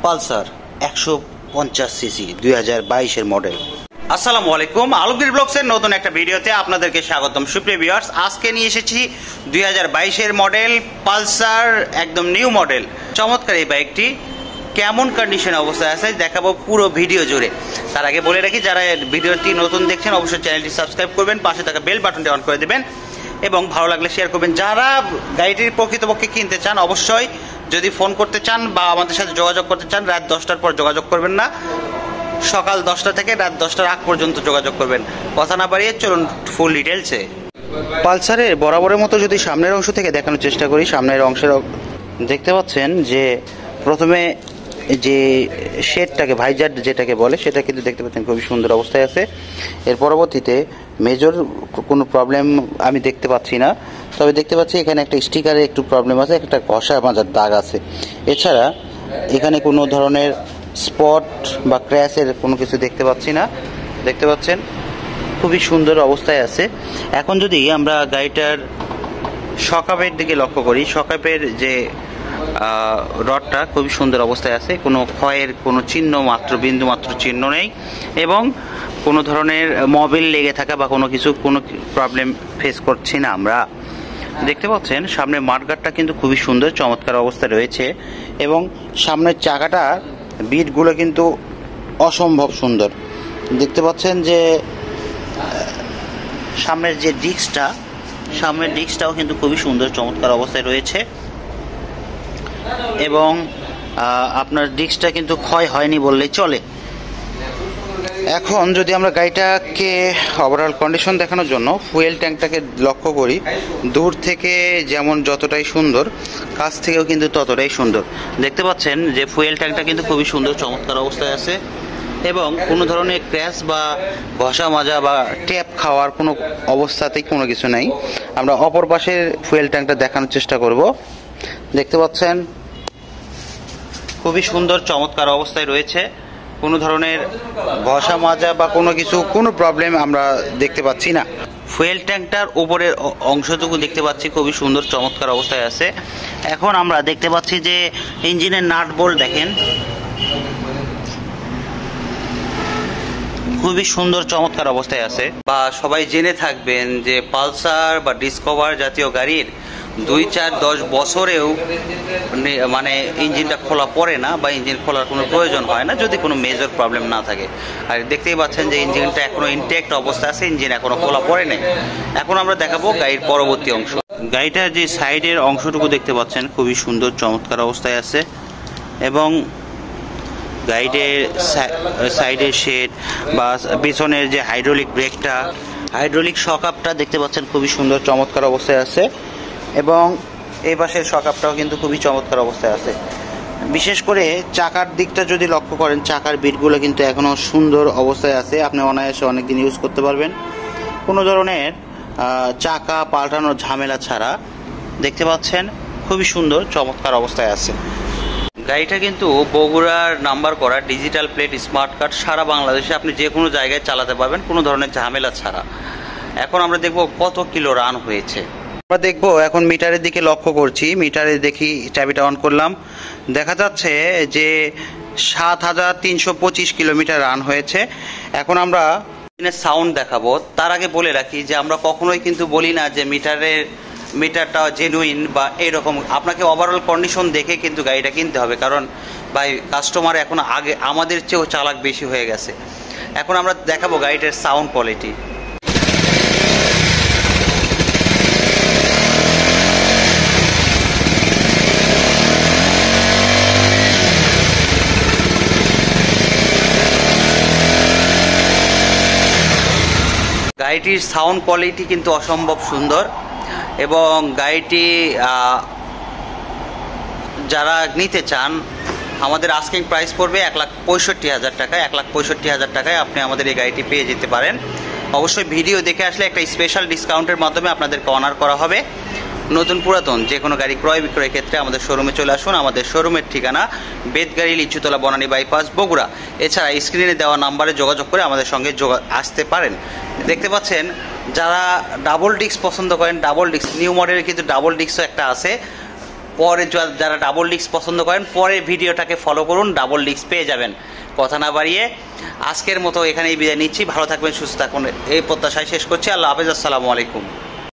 Pulsar 150 CC 2022-এর model. আসসালামু আলাইকুম, আলমগীর ব্লগসের নতুন একটা ভিডিওতে আপনাদেরকে স্বাগতম। সুপ্রিয় ভিউয়ার্স, আজকে নিয়ে এসেছি 2022-এর মডেল পালসার, একদম নিউ মডেল। চমৎকার এই বাইকটি কেমন কন্ডিশন অবস্থায় আছে দেখাবো পুরো ভিডিও জুড়ে। তার আগে বলে রাখি, যারা ভিডিওটি নতুন দেখছেন অবশ্যই চ্যানেলটি সাবস্ক্রাইব করবেন, পাশে থাকা বেল বাটনটি অন করে দেবেন এবং ভালো লাগলে শেয়ার করবেন। যারা গাড়িটির প্রকৃতপক্ষে কিনতে চান অবশ্যই, যদি ফোন করতে চান বা আমাদের সাথে যোগাযোগ করতে চান, রাত 10টার পর যোগাযোগ করবেন না, সকাল 10টা থেকে রাত 10টার আগ পর্যন্ত যোগাযোগ করবেন। কথা না বাড়িয়ে চলুন ফুল ডিটেলসে। পালসারের বরাবরের মতো যদি সামনের অংশ থেকে দেখানোর চেষ্টা করি, সামনের অংশের দেখতে পাচ্ছেন যে প্রথমে যে শেডটাকে ভাইজার যেটাকে বলে সেটা কিন্তু দেখতে পাচ্ছেন খুবই সুন্দর অবস্থায় আছে। এর পরবর্তীতে মেজর কোনো প্রবলেম আমি দেখতে পাচ্ছি না, তবে দেখতে পাচ্ছি এখানে একটা স্টিকারে একটু প্রবলেম আছে, একটা ঘষা মাজার দাগ আছে। এছাড়া এখানে কোনো ধরনের স্পট বা ক্র্যাশের কোনো কিছু দেখতে পাচ্ছি না। দেখতে পাচ্ছেন খুবই সুন্দর অবস্থায় আছে। এখন যদি আমরা গাড়িটার শকআপের দিকে লক্ষ্য করি, শকআপের যে রডটা খুবই সুন্দর অবস্থায় আছে, কোনো ক্ষয়ের কোনো চিহ্ন মাত্র বিন্দু মাত্র চিহ্ন নেই এবং কোনো ধরনের মোবিল লেগে থাকা বা কোনো প্রবলেম ফেস করছি না আমরা। দেখতে পাচ্ছেন সামনে মাঠগার্ডটা কিন্তু খুবই সুন্দর চমৎকার অবস্থায় রয়েছে এবং সামনের চাকাটা বিটগুলো কিন্তু অসম্ভব সুন্দর। দেখতে পাচ্ছেন যে সামনের যে সামনের ডিস্কটাও কিন্তু খুবই সুন্দর চমৎকার অবস্থায় রয়েছে এবং আপনার ডিস্কটা কিন্তু ক্ষয় হয়নি বললেই চলে। এখন যদি আমরা গাড়িটাকে ওভারঅল কন্ডিশন দেখানোর জন্য ফুয়েল ট্যাঙ্কটাকে লক্ষ্য করি, দূর থেকে যেমন যতটাই সুন্দর, কাছ থেকেও কিন্তু ততটাই সুন্দর। দেখতে পাচ্ছেন যে ফুয়েল ট্যাঙ্কটা কিন্তু খুবই সুন্দর চমৎকার অবস্থায় আছে এবং কোনো ধরনের ক্র্যাশ বা ঘষা মাজা বা ট্যাপ খাওয়ার কোনো অবস্থাতেই কোনো কিছু নাই। আমরা অপর পাশের ফুয়েল ট্যাঙ্কটা দেখানোর চেষ্টা করব। দেখতে পাচ্ছেন খুবই সুন্দর চমৎকার অবস্থায় রয়েছে, কোনো ধরনের ঘষা মাজা বা কোনো প্রবলেম আমরা দেখতে পাচ্ছি না। ফুয়েল ট্যাঙ্কটার উপরের অংশটুকু দেখতে পাচ্ছি খুবই সুন্দর চমৎকার অবস্থায় আছে। এখন আমরা দেখতে পাচ্ছি যে ইঞ্জিনের নাট বোল্ট দেখেন খুবই সুন্দর চমৎকার অবস্থায় আছে। বা সবাই জেনে থাকবেন যে পালসার বা ডিসকভার জাতীয় গাড়ির 2-4-10 বছরেও মানে ইঞ্জিনটা খোলা পড়ে না বা ইঞ্জিন খোলার কোনো প্রয়োজন হয় না যদি কোনো মেজর প্রবলেম না থাকে। আর দেখতেই পাচ্ছেন যে ইঞ্জিনটা এখনো ইনটেক্ট অবস্থা আছে, ইঞ্জিন এখনো খোলা পড়ে নেই। এখন আমরা দেখাবো গাড়ির পরবর্তী অংশ। গাড়িটার যে সাইডের অংশটুকু দেখতে পাচ্ছেন খুবই সুন্দর চমৎকার অবস্থায় আছে এবং গাড়ির সাইডের শেড বা পিছনের যে হাইড্রোলিক ব্রেকটা, হাইড্রোলিক শকআপটা দেখতে পাচ্ছেন খুবই সুন্দর চমৎকার অবস্থায় আছে এবং এই পাশের শকআপটাও কিন্তু খুবই চমৎকার অবস্থায় আছে। বিশেষ করে চাকার দিকটা যদি লক্ষ্য করেন, চাকার বিটগুলো কিন্তু এখনও সুন্দর অবস্থায় আছে, আপনি অনায়াসে অনেকদিন ইউজ করতে পারবেন কোনো ধরনের চাকা পাল্টানোর ঝামেলা ছাড়া। দেখতে পাচ্ছেন খুবই সুন্দর চমৎকার অবস্থায় আছে। গাড়িটা কিন্তু বগুড়ার নাম্বার করা, ডিজিটাল প্লেট, স্মার্ট কার্ড, সারা বাংলাদেশে আপনি যে কোনো জায়গায় চালাতে পারবেন কোনো ধরনের ঝামেলা ছাড়া। এখন আমরা দেখব কত কিলো রান হয়েছে। আমরা দেখব এখন মিটারের দিকে লক্ষ্য করছি, মিটারে দেখি, চাবিটা অন করলাম, দেখা যাচ্ছে যে 7325 কিলোমিটার রান হয়েছে। এখন আমরা সাউন্ড দেখাবো। তার আগে বলে রাখি যে আমরা কখনোই কিন্তু বলি না যে মিটারটা জেনুইন বা এরকম। আপনাকে ওভারঅল কন্ডিশন দেখে কিন্তু গাড়িটা কিনতে হবে, কারণ ভাই কাস্টমার এখন আগে আমাদের চেয়েও চালাক বেশি হয়ে গেছে। এখন আমরা দেখাবো গাড়িটার সাউন্ড কোয়ালিটি। গাড়িটির সাউন্ড কোয়ালিটি কিন্তু অসম্ভব সুন্দর এবং গাড়িটি যারা নিতে চান আমাদের আস্কিং প্রাইস পড়বে 1,65,000 টাকা। 1,65,000 টাকায় আপনি আমাদের এই গাড়িটি পেয়ে যেতে পারেন। অবশ্যই ভিডিও দেখে আসলে একটা স্পেশাল ডিসকাউন্টের মাধ্যমে আপনাদেরকে অনার করা হবে। নতুন পুরাতন যে কোনো গাড়ি ক্রয় বিক্রয়ের ক্ষেত্রে আমাদের শোরুমে চলে আসুন। আমাদের শোরুমের ঠিকানা বেতগাড়ি, লিচুতলা, বনানী বাইপাস, বগুড়া। এছাড়া স্ক্রিনে দেওয়া নাম্বারে যোগাযোগ করে আমাদের সঙ্গে আসতে পারেন। দেখতে পাচ্ছেন যারা ডাবল ডিস্ক পছন্দ করেন, ডাবল ডিস্ক নিউ মডেলের কিন্তু ডাবল ডিস্কও একটা আছে, পরে যারা ডাবল ডিস্ক পছন্দ করেন পরে ভিডিওটাকে ফলো করুন, ডাবল ডিস্ক পেয়ে যাবেন। কথা না বাড়িয়ে আজকের মতো এখানেই বিদায় নিচ্ছি। ভালো থাকবেন, সুস্থ থাকুন এই প্রত্যাশায় শেষ করছি। আল্লাহ হাফেজ, আসসালামু আলাইকুম।